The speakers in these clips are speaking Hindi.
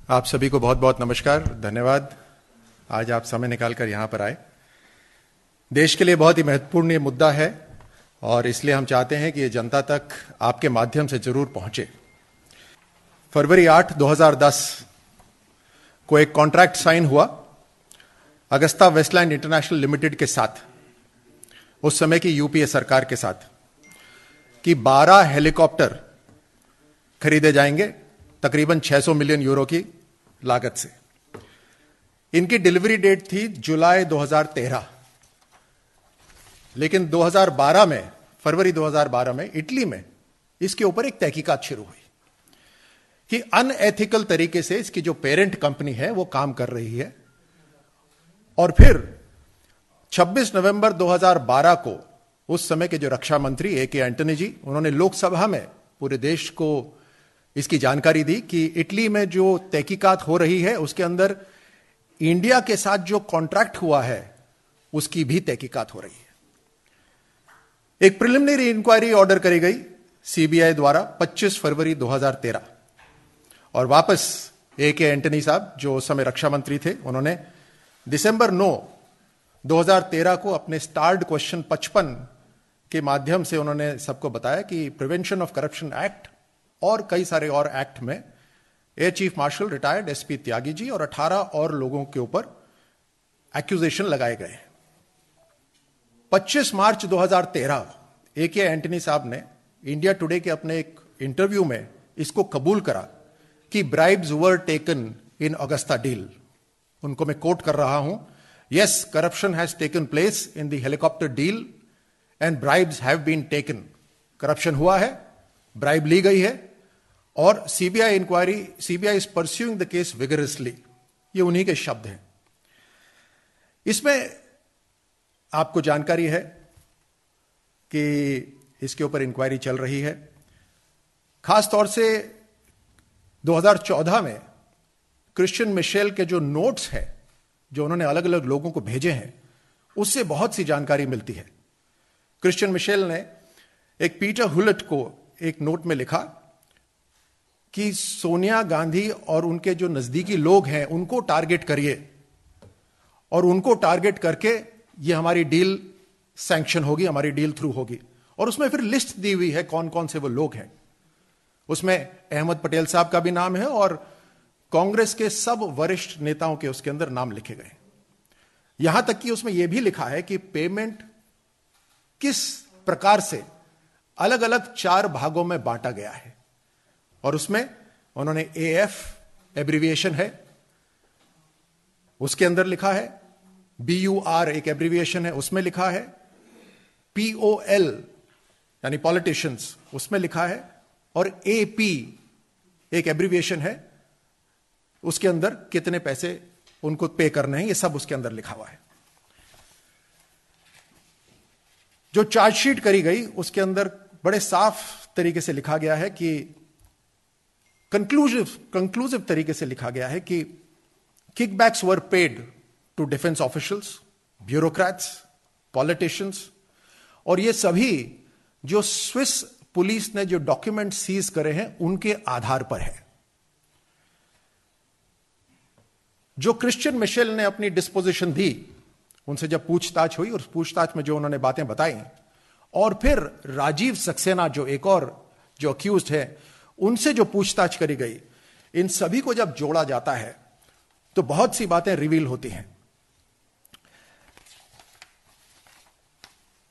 आप सभी को बहुत बहुत नमस्कार, धन्यवाद। आज आप समय निकालकर यहां पर आए। देश के लिए बहुत ही महत्वपूर्ण ये मुद्दा है और इसलिए हम चाहते हैं कि ये जनता तक आपके माध्यम से जरूर पहुंचे। फरवरी 8, 2010 को एक कॉन्ट्रैक्ट साइन हुआ अगस्ता वेस्टलैंड इंटरनेशनल लिमिटेड के साथ, उस समय की यूपीए सरकार के साथ, कि 12 हेलीकॉप्टर खरीदे जाएंगे तकरीबन 600 मिलियन यूरो की लागत से। इनकी डिलीवरी डेट थी जुलाई 2013, लेकिन 2012 में, फरवरी 2012 में इटली में इसके ऊपर एक तहकीकात शुरू हुई कि अनएथिकल तरीके से इसकी जो पेरेंट कंपनी है वो काम कर रही है। और फिर 26 नवंबर 2012 को उस समय के जो रक्षा मंत्री ए के एंटनी जी, उन्होंने लोकसभा में पूरे देश को इसकी जानकारी दी कि इटली में जो तहकीकात हो रही है उसके अंदर इंडिया के साथ जो कॉन्ट्रैक्ट हुआ है उसकी भी तहकीकात हो रही है। एक प्रिलिमिनरी इंक्वायरी ऑर्डर करी गई सीबीआई द्वारा 25 फरवरी 2013 और वापस ए के एंटनी साहब, जो उस समय रक्षा मंत्री थे, उन्होंने दिसंबर 9, 2013 को अपने स्टार्ड क्वेश्चन 55 के माध्यम से उन्होंने सबको बताया कि प्रिवेंशन ऑफ करप्शन एक्ट और कई सारे और एक्ट में air chief marshal retired SP Tyagi ji और 18 और लोगों के ऊपर एक्यूजेशन लगाए गए। 25 मार्च 2013 ए के एंटनी साहब ने इंडिया टुडे के अपने एक इंटरव्यू में इसको कबूल करा कि bribes were taken in Agusta deal. उनको मैं कोट कर रहा हूं, yes, corruption has taken place in the helicopter deal and bribes have been taken. Corruption हुआ है, ब्राइब ली गई है और CBI is pursuing the case vigorously. ये उन्हीं के शब्द हैं। इसमें आपको जानकारी है कि इसके ऊपर इंक्वायरी चल रही है। खास तौर से 2014 में क्रिश्चियन मिशेल के जो नोट्स हैं, जो उन्होंने अलग अलग लोगों को भेजे हैं, उससे बहुत सी जानकारी मिलती है। क्रिश्चियन मिशेल ने एक पीटर हुलेट को एक नोट में लिखा कि सोनिया गांधी और उनके जो नजदीकी लोग हैं उनको टारगेट करिए और उनको टारगेट करके ये हमारी डील सैंक्शन होगी, हमारी डील थ्रू होगी। और उसमें फिर लिस्ट दी हुई है कौन कौन से वो लोग हैं। उसमें अहमद पटेल साहब का भी नाम है और कांग्रेस के सब वरिष्ठ नेताओं के उसके अंदर नाम लिखे गए। यहां तक कि उसमें यह भी लिखा है कि पेमेंट किस प्रकार से अलग अलग 4 भागों में बांटा गया है। और उसमें उन्होंने एएफ एब्रिविएशन है, उसके अंदर लिखा है, BUR एक एब्रिविएशन है, उसमें लिखा है, POL यानी पॉलिटिशियंस, उसमें लिखा है, और AP एक एब्रिविएशन है, उसके अंदर कितने पैसे उनको पे करने हैं, ये सब उसके अंदर लिखा हुआ है। जो चार्जशीट करी गई उसके अंदर बड़े साफ तरीके से लिखा गया है कि कंक्लूसिव तरीके से लिखा गया है कि kickbacks were paid to defence officials, bureaucrats, politicians, और ये सभी जो स्विस पुलिस ने जो डॉक्यूमेंट सीज करे हैं उनके आधार पर है। जो क्रिश्चियन मिशेल ने अपनी डिस्पोजिशन दी, उनसे जब पूछताछ हुई और उस पूछताछ में जो उन्होंने बातें बताई, और फिर राजीव सक्सेना जो एक और जो अक्यूज्ड है उनसे जो पूछताछ करी गई, इन सभी को जब जोड़ा जाता है तो बहुत सी बातें रिवील होती हैं।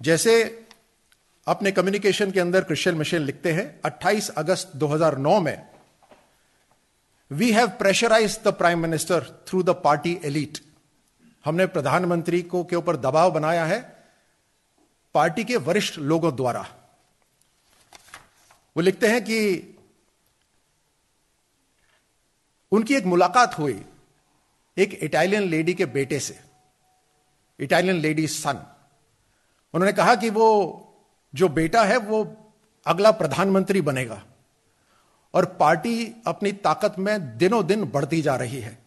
जैसे अपने कम्युनिकेशन के अंदर क्रिश्चियन मिशेल लिखते हैं 28 अगस्त 2009 में, we have pressurised the prime minister through the party elite. हमने प्रधानमंत्री को के ऊपर दबाव बनाया है पार्टी के वरिष्ठ लोगों द्वारा। वो लिखते हैं कि उनकी एक मुलाकात हुई एक इटालियन लेडी के बेटे से, इटालियन लेडी सन। उन्होंने कहा कि वो जो बेटा है वो अगला प्रधानमंत्री बनेगा और पार्टी अपनी ताकत में दिनों दिन बढ़ती जा रही है।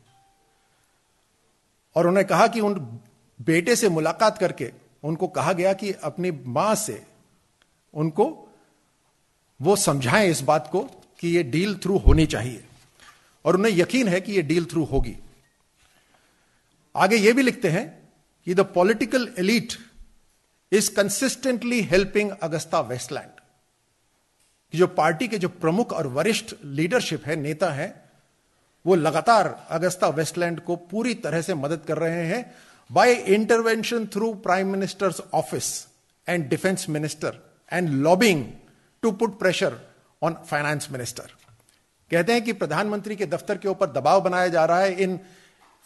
और उन्होंने कहा कि उन बेटे से मुलाकात करके उनको कहा गया कि अपनी मां से उनको वो समझाएं इस बात को कि ये डील थ्रू होनी चाहिए। और उन्हें यकीन है कि यह डील थ्रू होगी। आगे यह भी लिखते हैं कि the political elite is consistently helping Agusta Westland. जो पार्टी के जो प्रमुख और वरिष्ठ लीडरशिप है, नेता हैं, वो लगातार अगस्ता वेस्टलैंड को पूरी तरह से मदद कर रहे हैं by intervention through prime minister's office and defence minister and lobbying to put pressure on finance minister. कहते हैं कि प्रधानमंत्री के दफ्तर के ऊपर दबाव बनाया जा रहा है इन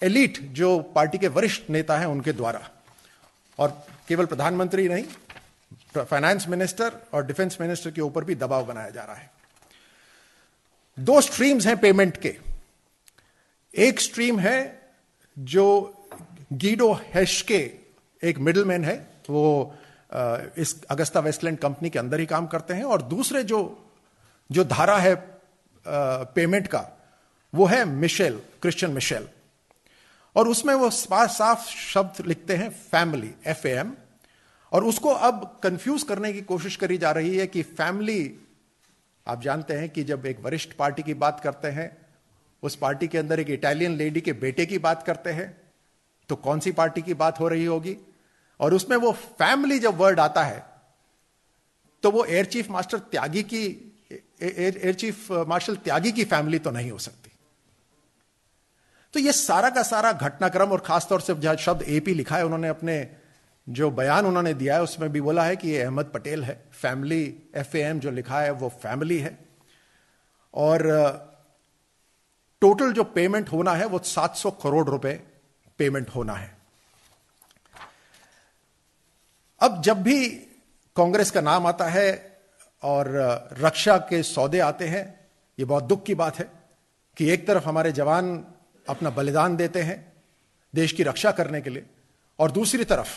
एलीट, जो पार्टी के वरिष्ठ नेता हैं, उनके द्वारा। और केवल प्रधानमंत्री नहीं, फाइनेंस मिनिस्टर और डिफेंस मिनिस्टर के ऊपर भी दबाव बनाया जा रहा है। दो स्ट्रीम्स हैं पेमेंट के। एक स्ट्रीम है जो गीडो हेश्के, एक मिडलमैन है, वो इस अगस्ता वेस्टलैंड कंपनी के अंदर ही काम करते हैं। और दूसरे जो धारा है पेमेंट का, वो है मिशेल, क्रिश्चियन मिशेल। और उसमें वो साफ शब्द लिखते हैं फैमिली, FAM। और उसको अब कंफ्यूज करने की कोशिश करी जा रही है कि फैमिली, आप जानते हैं कि जब एक वरिष्ठ पार्टी की बात करते हैं, उस पार्टी के अंदर एक इटालियन लेडी के बेटे की बात करते हैं, तो कौन सी पार्टी की बात हो रही होगी। और उसमें वो फैमिली जब वर्ड आता है तो वो एयर चीफ मार्शल त्यागी की फैमिली तो नहीं हो सकती। तो ये सारा का सारा घटनाक्रम, और खासतौर से जहां शब्द AP लिखा है, उन्होंने अपने जो बयान उन्होंने दिया है उसमें भी बोला है कि ये अहमद पटेल है। फैमिली, FAM जो लिखा है वो फैमिली है। और टोटल जो पेमेंट होना है वो 700 करोड़ रुपए पेमेंट होना है। अब जब भी कांग्रेस का नाम आता है और रक्षा के सौदे आते हैं, ये बहुत दुख की बात है कि एक तरफ हमारे जवान अपना बलिदान देते हैं देश की रक्षा करने के लिए, और दूसरी तरफ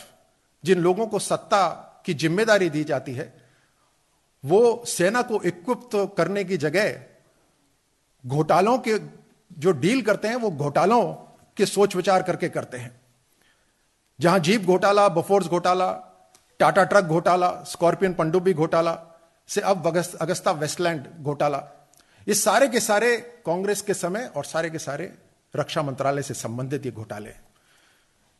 जिन लोगों को सत्ता की जिम्मेदारी दी जाती है वो सेना को इक्विप करने की जगह घोटालों के जो डील करते हैं वो घोटालों के सोच विचार करके करते हैं। जहां जीप घोटाला, बोफोर्स घोटाला, टाटा ट्रक घोटाला, स्कॉर्पियन पनडुब्बी घोटाला से अब अगस्ता वेस्टलैंड घोटाला, ये सारे के सारे कांग्रेस के समय और सारे के सारे रक्षा मंत्रालय से संबंधित ये घोटाले हैं।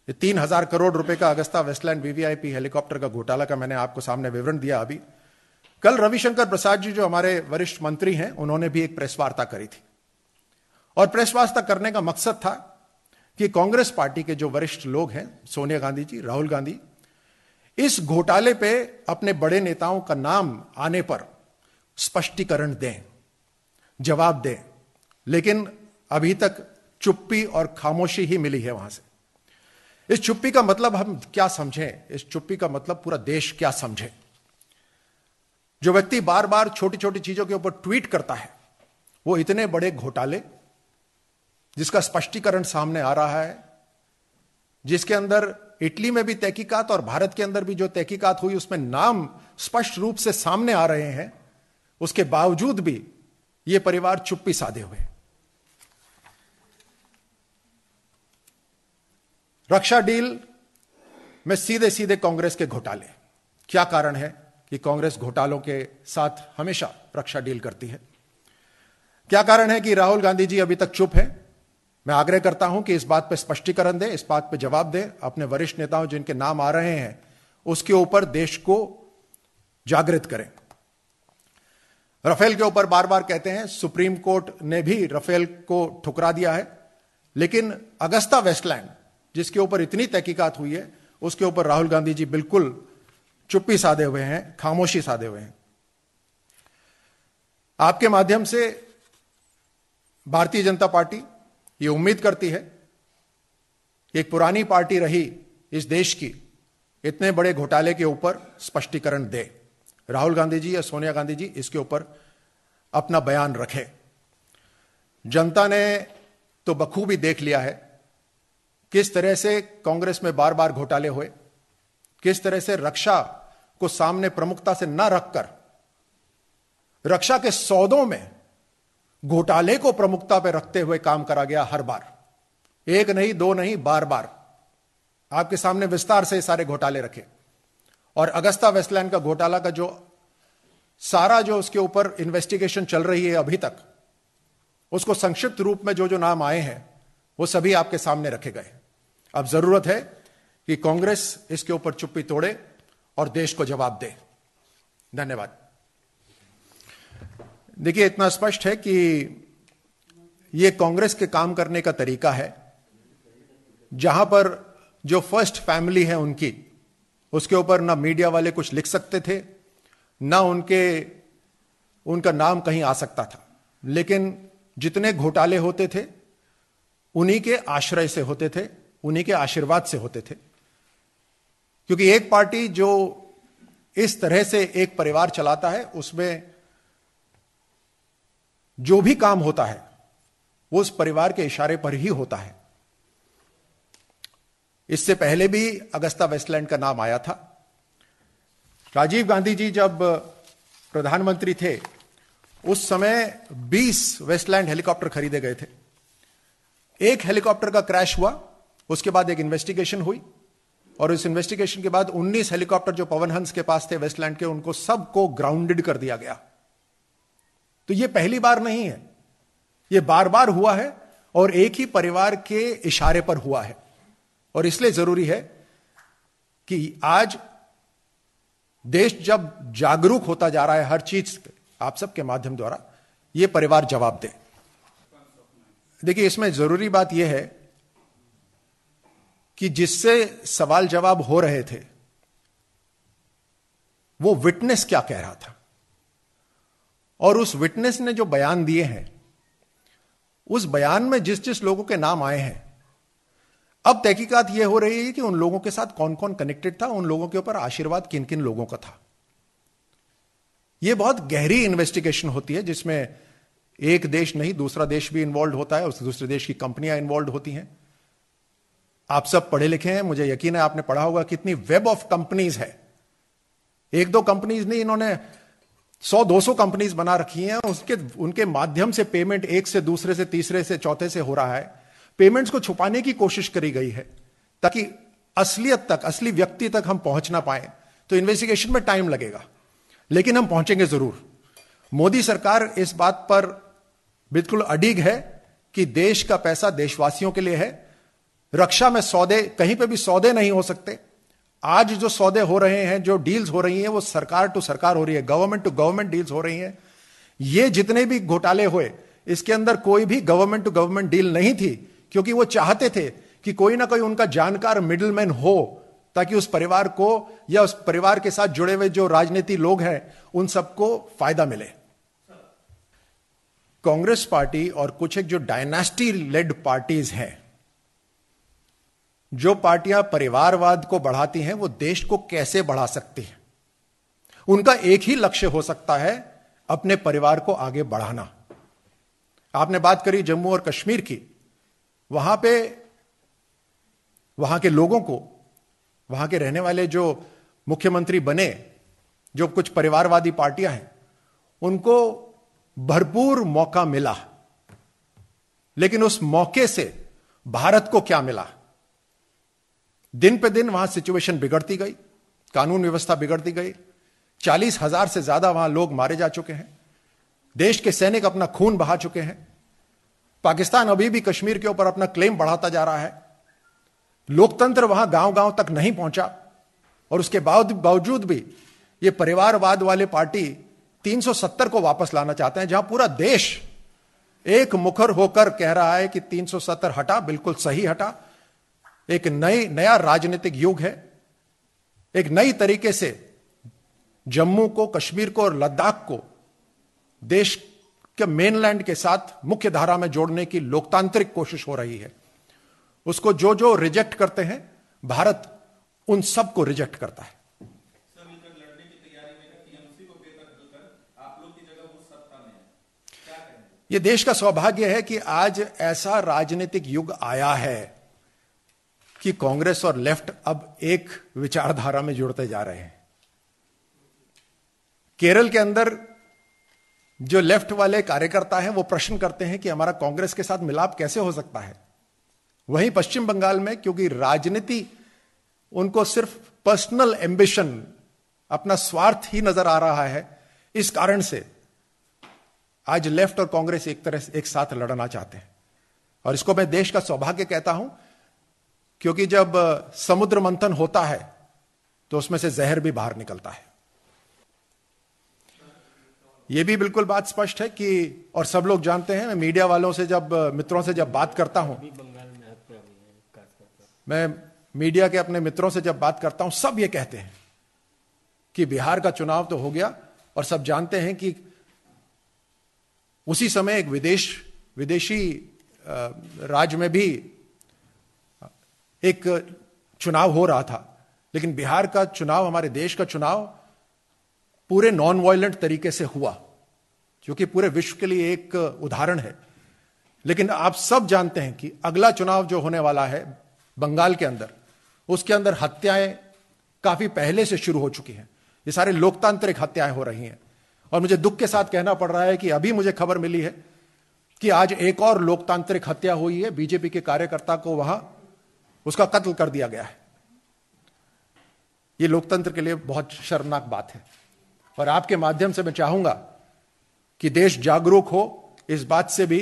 ये 3000 करोड़ रुपए का अगस्ता वेस्टलैंड VVIP हेलीकॉप्टर का घोटाला का मैंने आपको सामने विवरण दिया अभी। कल रविशंकर प्रसाद जी, जो हमारे वरिष्ठ मंत्री हैं, उन्होंने भी एक प्रेस वार्ता करी थी। और प्रेस वार्ता करने का मकसद था कि कांग्रेस पार्टी के जो वरिष्ठ लोग हैं, सोनिया गांधी जी, राहुल गांधी, इस घोटाले पे अपने बड़े नेताओं का नाम आने पर स्पष्टीकरण दें, जवाब दें। लेकिन अभी तक चुप्पी और खामोशी ही मिली है वहां से। इस चुप्पी का मतलब हम क्या समझें? इस चुप्पी का मतलब पूरा देश क्या समझे? जो व्यक्ति बार बार छोटी छोटी चीजों के ऊपर ट्वीट करता है, वो इतने बड़े घोटाले जिसका स्पष्टीकरण सामने आ रहा है, जिसके अंदर इटली में भी तहकीकात और भारत के अंदर भी जो तहकीकात हुई उसमें नाम स्पष्ट रूप से सामने आ रहे हैं, उसके बावजूद भी यह परिवार चुप्पी साधे हुए। रक्षा डील में सीधे सीधे कांग्रेस के घोटाले। क्या कारण है कि कांग्रेस घोटालों के साथ हमेशा रक्षा डील करती है? क्या कारण है कि राहुल गांधी जी अभी तक चुप हैं? मैं आग्रह करता हूं कि इस बात पर स्पष्टीकरण दें, इस बात पर जवाब दें। अपने वरिष्ठ नेताओं जिनके नाम आ रहे हैं उसके ऊपर देश को जागृत करें। राफेल के ऊपर बार बार कहते हैं, सुप्रीम कोर्ट ने भी राफेल को ठुकरा दिया है, लेकिन अगस्ता वेस्टलैंड जिसके ऊपर इतनी तहकीकात हुई है उसके ऊपर राहुल गांधी जी बिल्कुल चुप्पी साधे हुए हैं, खामोशी साधे हुए हैं। आपके माध्यम से भारतीय जनता पार्टी ये उम्मीद करती है कि एक पुरानी पार्टी रही इस देश की इतने बड़े घोटाले के ऊपर स्पष्टीकरण दे। राहुल गांधी जी या सोनिया गांधी जी इसके ऊपर अपना बयान रखें। जनता ने तो बखूबी देख लिया है किस तरह से कांग्रेस में बार बार घोटाले हुए, किस तरह से रक्षा को सामने प्रमुखता से न रखकर रक्षा के सौदों में घोटाले को प्रमुखता पर रखते हुए काम करा गया। हर बार, एक नहीं, दो नहीं, बार बार आपके सामने विस्तार से सारे घोटाले रखे। और अगस्ता वेस्टलैंड का घोटाला का जो सारा जो उसके ऊपर इन्वेस्टिगेशन चल रही है अभी तक, उसको संक्षिप्त रूप में जो जो नाम आए हैं वो सभी आपके सामने रखे गए। अब जरूरत है कि कांग्रेस इसके ऊपर चुप्पी तोड़े और देश को जवाब दे। धन्यवाद। देखिए, इतना स्पष्ट है कि यह कांग्रेस के काम करने का तरीका है, जहां पर जो फर्स्ट फैमिली है उनकी, उसके ऊपर ना मीडिया वाले कुछ लिख सकते थे, ना उनका नाम कहीं आ सकता था, लेकिन जितने घोटाले होते थे उन्हीं के आश्रय से होते थे, उन्हीं के आशीर्वाद से होते थे। क्योंकि एक पार्टी जो इस तरह से एक परिवार चलाता है, उसमें जो भी काम होता है वो उस परिवार के इशारे पर ही होता है। इससे पहले भी अगस्ता वेस्टलैंड का नाम आया था। राजीव गांधी जी जब प्रधानमंत्री थे उस समय 20 वेस्टलैंड हेलीकॉप्टर खरीदे गए थे। एक हेलीकॉप्टर का क्रैश हुआ, उसके बाद एक इन्वेस्टिगेशन हुई और इस इन्वेस्टिगेशन के बाद 19 हेलीकॉप्टर जो पवन हंस के पास थे वेस्टलैंड के, उनको सबको ग्राउंडेड कर दिया गया। तो यह पहली बार नहीं है, यह बार बार हुआ है और एक ही परिवार के इशारे पर हुआ है। और इसलिए जरूरी है कि आज देश जब जागरूक होता जा रहा है हर चीज पे, आप सबके माध्यम द्वारा, यह परिवार जवाब दे। देखिए, इसमें जरूरी बात यह है कि जिससे सवाल जवाब हो रहे थे वो विटनेस क्या कह रहा था, और उस विटनेस ने जो बयान दिए हैं, उस बयान में जिस जिस लोगों के नाम आए हैं, अब तहकीकात यह हो रही है कि उन लोगों के साथ कौन कौन कनेक्टेड था, उन लोगों के ऊपर आशीर्वाद किन किन लोगों का था। यह बहुत गहरी इन्वेस्टिगेशन होती है, जिसमें एक देश नहीं दूसरा देश भी इन्वॉल्व होता है, उस दूसरे देश की कंपनियां इन्वॉल्व होती हैं। आप सब पढ़े लिखे हैं, मुझे यकीन है आपने पढ़ा होगा कितनी वेब ऑफ कंपनीज है। एक दो कंपनीज नहीं, इन्होंने 100-200 कंपनीज बना रखी हैं। उनके माध्यम से पेमेंट एक से दूसरे से तीसरे से चौथे से हो रहा है। पेमेंट्स को छुपाने की कोशिश करी गई है ताकि असलियत तक, असली व्यक्ति तक हम पहुंच ना पाए। तो इन्वेस्टिगेशन में टाइम लगेगा, लेकिन हम पहुंचेंगे जरूर। मोदी सरकार इस बात पर बिल्कुल अडिग है कि देश का पैसा देशवासियों के लिए है। रक्षा में सौदे, कहीं पे भी सौदे नहीं हो सकते। आज जो सौदे हो रहे हैं, जो डील्स हो रही हैं, वो सरकार टू सरकार हो रही है, गवर्नमेंट टू गवर्नमेंट डील्स हो रही हैं। ये जितने भी घोटाले हुए, इसके अंदर कोई भी गवर्नमेंट टू गवर्नमेंट डील नहीं थी, क्योंकि वो चाहते थे कि कोई ना कोई उनका जानकार मिडिलमैन हो, ताकि उस परिवार को या उस परिवार के साथ जुड़े हुए जो राजनीति लोग हैं उन सबको फायदा मिले। कांग्रेस पार्टी और कुछ एक जो डायनास्टी लेड पार्टीज हैं, जो पार्टियां परिवारवाद को बढ़ाती हैं, वो देश को कैसे बढ़ा सकती हैं? उनका एक ही लक्ष्य हो सकता है, अपने परिवार को आगे बढ़ाना। आपने बात करी जम्मू और कश्मीर की। वहां पे वहां के लोगों को, वहां के रहने वाले जो मुख्यमंत्री बने, जो कुछ परिवारवादी पार्टियां हैं, उनको भरपूर मौका मिला, लेकिन उस मौके से भारत को क्या मिला? दिन पे दिन वहां सिचुएशन बिगड़ती गई, कानून व्यवस्था बिगड़ती गई। 40,000 से ज्यादा वहां लोग मारे जा चुके हैं। देश के सैनिक अपना खून बहा चुके हैं। पाकिस्तान अभी भी कश्मीर के ऊपर अपना क्लेम बढ़ाता जा रहा है। लोकतंत्र वहां गांव गांव तक नहीं पहुंचा, और उसके बावजूद भी ये परिवारवाद वाले पार्टी 370 को वापस लाना चाहते हैं, जहां पूरा देश एक मुखर होकर कह रहा है कि 370 हटा, बिल्कुल सही हटा। एक नया राजनीतिक युग है। एक नई तरीके से जम्मू को, कश्मीर को और लद्दाख को देश के मेनलैंड के साथ मुख्य धारा में जोड़ने की लोकतांत्रिक कोशिश हो रही है। उसको जो जो रिजेक्ट करते हैं, भारत उन सबको रिजेक्ट करता है। यह देश का सौभाग्य है कि आज ऐसा राजनीतिक युग आया है कि कांग्रेस और लेफ्ट अब एक विचारधारा में जुड़ते जा रहे हैं। केरल के अंदर जो लेफ्ट वाले कार्यकर्ता हैं, वो प्रश्न करते हैं कि हमारा कांग्रेस के साथ मिलाप कैसे हो सकता है। वहीं पश्चिम बंगाल में, क्योंकि राजनीति उनको सिर्फ पर्सनल एम्बिशन, अपना स्वार्थ ही नजर आ रहा है, इस कारण से आज लेफ्ट और कांग्रेस एक तरह से एक साथ लड़ना चाहते हैं, और इसको मैं देश का सौभाग्य कहता हूं, क्योंकि जब समुद्र मंथन होता है तो उसमें से जहर भी बाहर निकलता है। यह भी बिल्कुल बात स्पष्ट है कि, और सब लोग जानते हैं, मैं मीडिया वालों से जब, मित्रों से जब बात करता हूं, मैं मीडिया के अपने मित्रों से जब बात करता हूं, सब ये कहते हैं कि बिहार का चुनाव तो हो गया, और सब जानते हैं कि उसी समय एक विदेशी राज्य में भी एक चुनाव हो रहा था, लेकिन बिहार का चुनाव, हमारे देश का चुनाव पूरे नॉन वायलेंट तरीके से हुआ, जो कि पूरे विश्व के लिए एक उदाहरण है। लेकिन आप सब जानते हैं कि अगला चुनाव जो होने वाला है बंगाल के अंदर, उसके अंदर हत्याएं काफी पहले से शुरू हो चुकी हैं। ये सारे लोकतांत्रिक हत्याएं हो रही हैं, और मुझे दुख के साथ कहना पड़ रहा है कि अभी मुझे खबर मिली है कि आज एक और लोकतांत्रिक हत्या हुई है। बीजेपी के कार्यकर्ता को वहां उसका कत्ल कर दिया गया है। यह लोकतंत्र के लिए बहुत शर्मनाक बात है, और आपके माध्यम से मैं चाहूंगा कि देश जागरूक हो इस बात से भी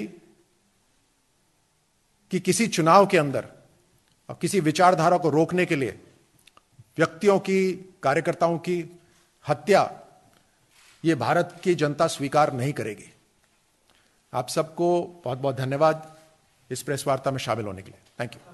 कि किसी चुनाव के अंदर और किसी विचारधारा को रोकने के लिए व्यक्तियों की, कार्यकर्ताओं की हत्या ये भारत की जनता स्वीकार नहीं करेगी। आप सबको बहुत बहुत धन्यवाद इस प्रेस वार्ता में शामिल होने के लिए। Thank you.